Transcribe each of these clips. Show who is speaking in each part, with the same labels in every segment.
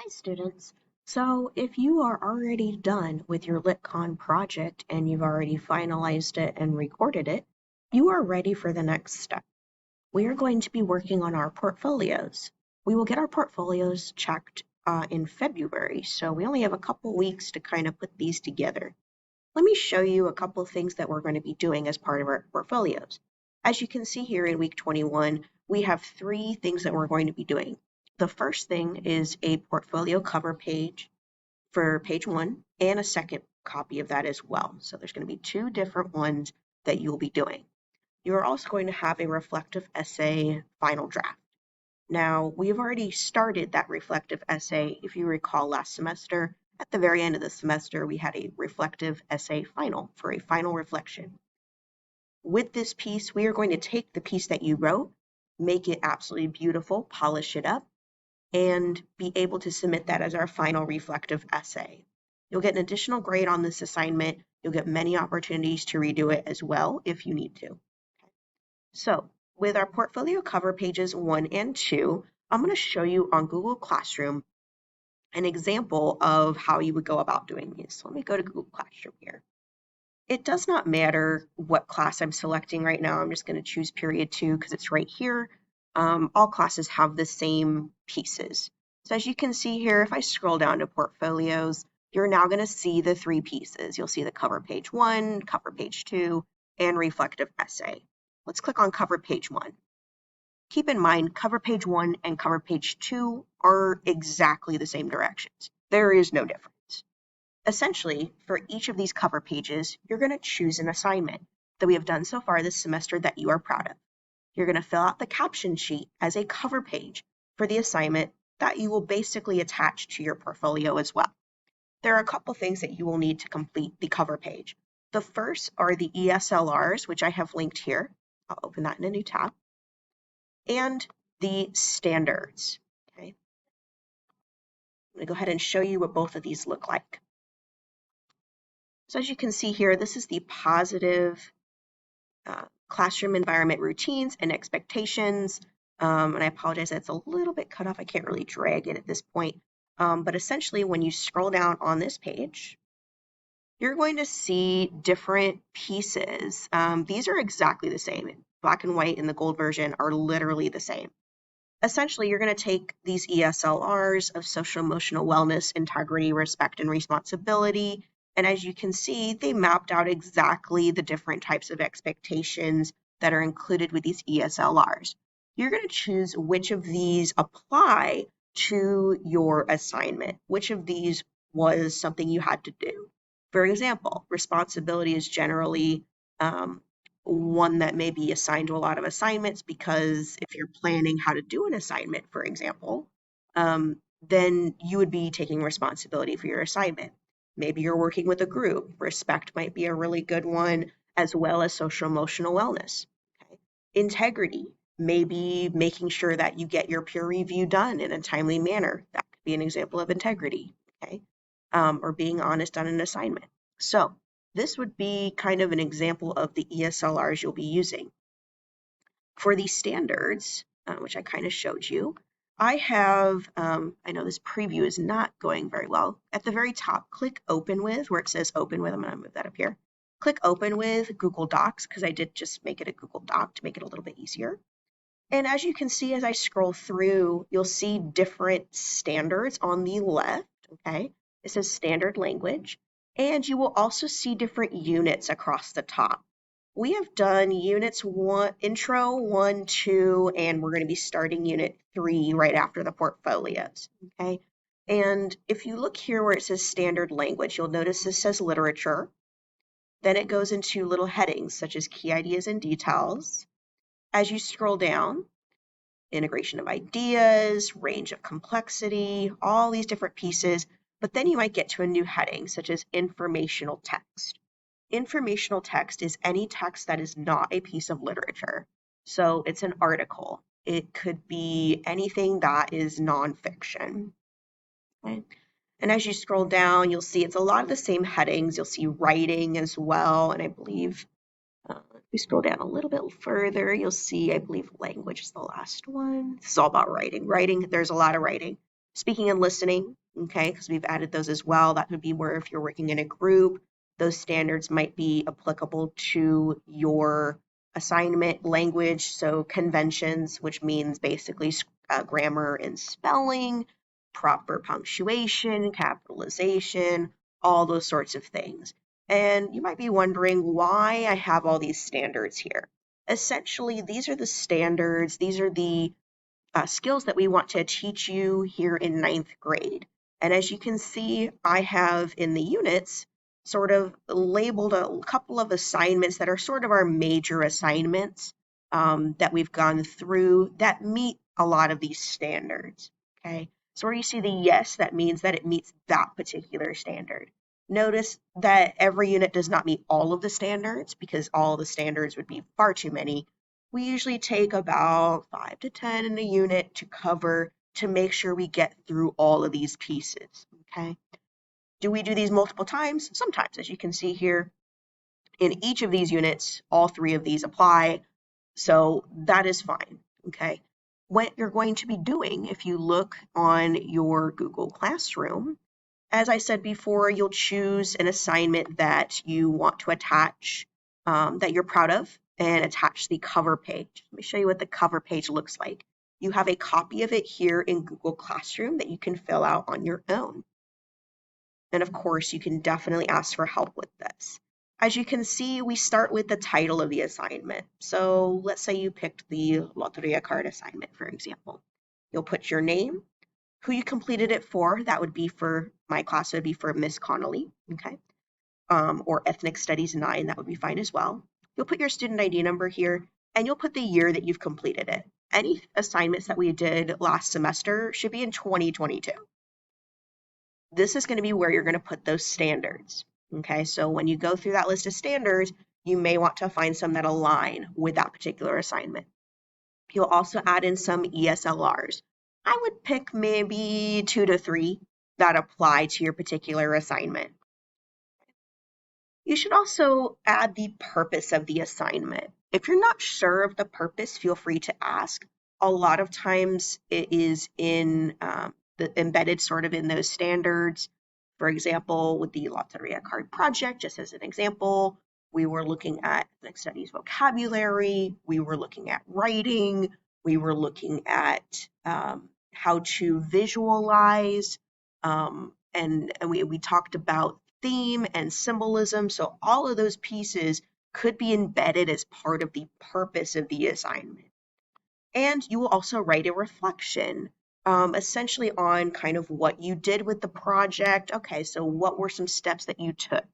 Speaker 1: Hi students. So if you are already done with your LitCon project and you've already finalized it and recorded it, you are ready for the next step. We are going to be working on our portfolios. We will get our portfolios checked in February, so we only have a couple weeks to kind of put these together. Let me show you a couple of things that we're going to be doing as part of our portfolios. As you can see here in week 21, we have three things that we're going to be doing. The first thing is a portfolio cover page for page 1 and a second copy of that as well. So there's going to be two different ones that you'll be doing. You're also going to have a reflective essay final draft. Now, we've already started that reflective essay. If you recall last semester, at the very end of the semester, we had a reflective essay final for a final reflection. With this piece, we are going to take the piece that you wrote, make it absolutely beautiful, polish it up, and be able to submit that as our final reflective essay. You'll get an additional grade on this assignment. You'll get many opportunities to redo it as well if you need to. So with our portfolio cover pages 1 and 2, I'm going to show you on Google Classroom an example of how you would go about doing these. So let me go to Google Classroom here. It does not matter what class I'm selecting right now. I'm just going to choose period 2 because it's right here. All classes have the same pieces. So as you can see here, if I scroll down to portfolios, you're now going to see the three pieces. You'll see the cover page 1, cover page 2, and reflective essay. Let's click on cover page 1. Keep in mind, cover page 1 and cover page 2 are exactly the same directions. There is no difference. Essentially, for each of these cover pages, you're going to choose an assignment that we have done so far this semester that you are proud of. You're going to fill out the caption sheet as a cover page for the assignment that you will basically attach to your portfolio as well. There are a couple things that you will need to complete the cover page. The first are the ESLRs, which I have linked here. I'll open that in a new tab. And the standards. Okay. I'm going to go ahead and show you what both of these look like. So as you can see here, this is the positive classroom environment routines and expectations. And I apologize, that's a little bit cut off. I can't really drag it at this point. But essentially, when you scroll down on this page, you're going to see different pieces. These are exactly the same. Black and white and the gold version are literally the same. Essentially, you're going to take these ESLRs of social emotional wellness, integrity, respect, and responsibility. And as you can see, they mapped out exactly the different types of expectations that are included with these ESLRs. You're going to choose which of these apply to your assignment, which of these was something you had to do. For example, responsibility is generally one that may be assigned to a lot of assignments because if you're planning how to do an assignment, for example, then you would be taking responsibility for your assignment. Maybe you're working with a group. Respect might be a really good one, as well as social emotional wellness. Okay? Integrity, maybe making sure that you get your peer review done in a timely manner. That could be an example of integrity, okay? Or being honest on an assignment. So this would be kind of an example of the ESLRs you'll be using. For the standards, which I kind of showed you, I have, I know this preview is not going very well. At the very top, click Open With, where it says Open With. I'm going to move that up here. Click Open With Google Docs, because I did just make it a Google Doc to make it a little bit easier. And as you can see, as I scroll through, you'll see different standards on the left, okay? It says standard language. And you will also see different units across the top. We have done units 1, intro 1, 2, and we're going to be starting unit 3 right after the portfolios, okay? And if you look here where it says standard language, you'll notice this says literature. Then it goes into little headings such as key ideas and details. As you scroll down, integration of ideas, range of complexity, all these different pieces, but then you might get to a new heading such as informational text. Informational text is any text that is not a piece of literature. So it's an article. It could be anything that is nonfiction. Okay? And as you scroll down, you'll see it's a lot of the same headings. You'll see writing as well, and I believe if we scroll down a little bit further, you'll see, I believe language is the last one. This is all about writing. Writing, there's a lot of writing. Speaking and listening, okay, because we've added those as well. That would be where if you're working in a group, those standards might be applicable to your assignment language. So conventions, which means basically grammar and spelling, proper punctuation, capitalization, all those sorts of things. And you might be wondering why I have all these standards here. Essentially, these are the standards, these are the skills that we want to teach you here in ninth grade. And as you can see, I have in the units sort of labeled a couple of assignments that are sort of our major assignments that we've gone through that meet a lot of these standards, okay? So where you see the yes, that means that it meets that particular standard. Notice that every unit does not meet all of the standards because all the standards would be far too many. We usually take about 5 to 10 in a unit to cover to make sure we get through all of these pieces, okay? Do we do these multiple times? Sometimes, as you can see here, in each of these units, all 3 of these apply, so that is fine, okay? What you're going to be doing, if you look on your Google Classroom, as I said before, you'll choose an assignment that you want to attach, that you're proud of, and attach the cover page. Let me show you what the cover page looks like. You have a copy of it here in Google Classroom that you can fill out on your own. And of course, you can definitely ask for help with this. As you can see, we start with the title of the assignment. So let's say you picked the Loteria card assignment, for example. You'll put your name, who you completed it for. That would be for my class, it would be for Miss Connolly, okay? Or Ethnic Studies 9, that would be fine as well. You'll put your student ID number here, and you'll put the year that you've completed it. Any assignments that we did last semester should be in 2022. This is going to be where you're going to put those standards, okay? So when you go through that list of standards, you may want to find some that align with that particular assignment. You'll also add in some ESLRs. I would pick maybe 2 to 3 that apply to your particular assignment. You should also add the purpose of the assignment. If you're not sure of the purpose, feel free to ask. A lot of times it is embedded sort of in those standards. For example, with the Loteria card project, just as an example, we were looking at ethnic studies vocabulary, we were looking at writing, we were looking at how to visualize, and we talked about theme and symbolism. So all of those pieces could be embedded as part of the purpose of the assignment. And you will also write a reflection, essentially on kind of what you did with the project. Okay, so what were some steps that you took?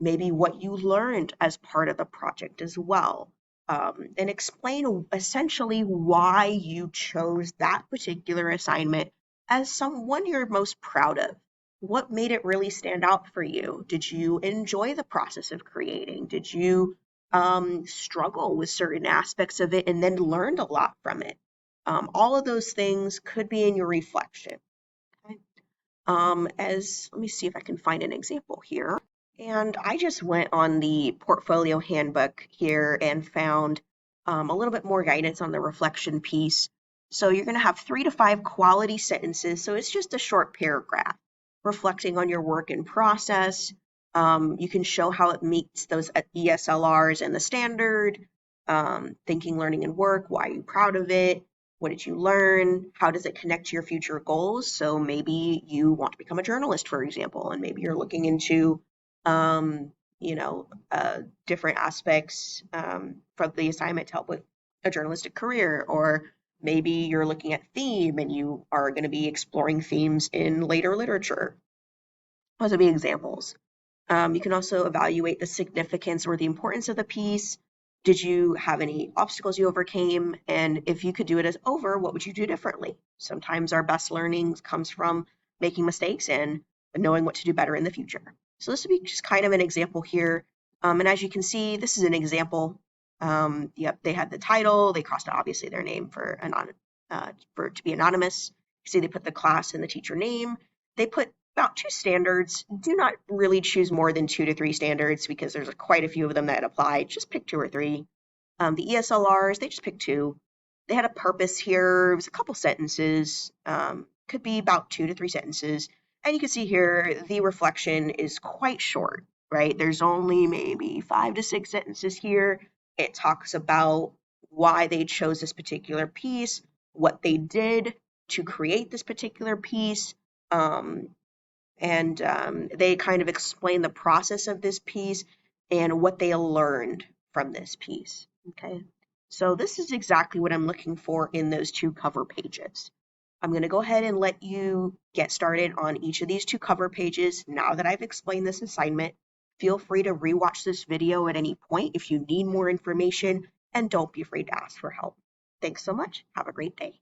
Speaker 1: Maybe what you learned as part of the project as well. And explain essentially why you chose that particular assignment as someone you're most proud of. What made it really stand out for you? Did you enjoy the process of creating? Did you struggle with certain aspects of it and then learned a lot from it? All of those things could be in your reflection. Okay? Let me see if I can find an example here. And I just went on the portfolio handbook here and found a little bit more guidance on the reflection piece. So you're going to have 3 to 5 quality sentences. So it's just a short paragraph reflecting on your work and process. You can show how it meets those ESLRs and the standard, thinking, learning, and work. Why are you proud of it? What did you learn? How does it connect to your future goals? So maybe you want to become a journalist, for example, and maybe you're looking into different aspects from the assignment to help with a journalistic career, or maybe you're looking at theme and you are going to be exploring themes in later literature. Those would be examples. You can also evaluate the significance or the importance of the piece. Did you have any obstacles you overcame? And if you could do it as over, what would you do differently? Sometimes our best learning comes from making mistakes and knowing what to do better in the future. So this would be just kind of an example here. And as you can see, this is an example. Yep, they had the title. They crossed out obviously their name for it to be anonymous. You see they put the class and the teacher name. They put about 2 standards. Do not really choose more than 2 to 3 standards because there's quite a few of them that apply. Just pick 2 or 3. The ESLRs, they just picked 2. They had a purpose here. It was a couple sentences. could be about 2 to 3 sentences. And you can see here the reflection is quite short, right? There's only maybe 5 to 6 sentences here. It talks about why they chose this particular piece, what they did to create this particular piece, and they kind of explain the process of this piece and what they learned from this piece. Okay, so this is exactly what I'm looking for in those 2 cover pages. I'm going to go ahead and let you get started on each of these 2 cover pages now that I've explained this assignment. Feel free to rewatch this video at any point if you need more information, and don't be afraid to ask for help. Thanks so much. Have a great day.